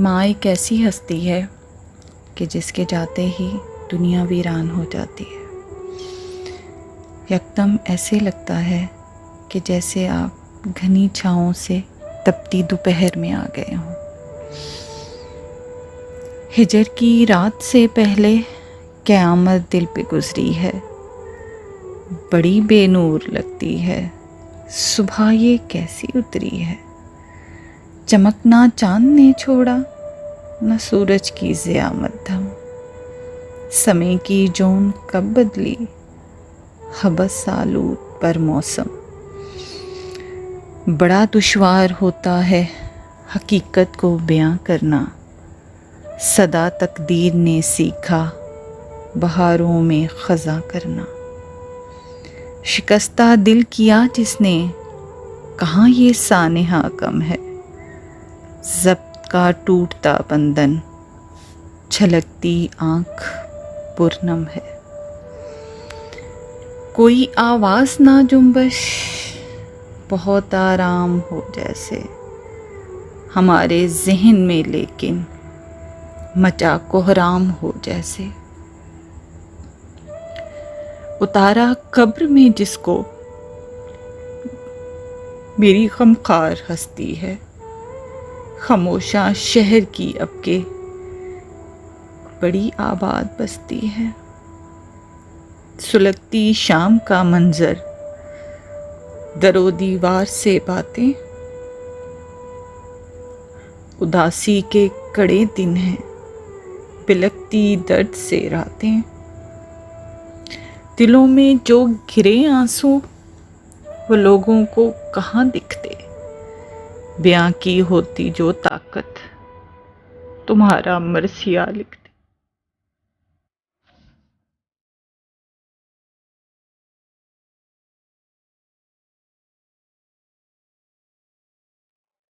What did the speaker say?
माँ एक ऐसी हस्ती है कि जिसके जाते ही दुनिया वीरान हो जाती है। यकदम ऐसे लगता है कि जैसे आप घनी छाँवों से तपती दोपहर में आ गए हों। हिजर की रात से पहले क़यामत दिल पे गुजरी है। बड़ी बेनूर लगती है सुबह ये कैसी उतरी है। चमकना चांद ने छोड़ा न सूरज की ज़ियामत धम। समय की जोन कब बदली हबस आलूद पर मौसम। बड़ा दुश्वार होता है हकीकत को बयां करना। सदा तकदीर ने सीखा बहारों में ख़ज़ा करना। शिकस्ता दिल किया जिसने कहाँ ये सानेहा कम है। ज़ब्त का टूटता बंधन छलकती आँख पुरनम है। कोई आवाज़ ना जुम्बश बहुत आराम हो जैसे हमारे ज़हन में, लेकिन मचा कोहराम हो जैसे। उतारा कब्र में जिसको मेरी ग़मख़ार हस्ती है। खामोशा शहर की अब के बड़ी आबाद बस्ती है। सुलगती शाम का मंजर दरो दीवार से बातें। उदासी के कड़े दिन हैं बिलखती दर्द से रातें। दिलों में जो घिरे आंसू वो लोगों को कहाँ दिखते। बयां की होती जो ताकत तुम्हारा मरसिया लिखते।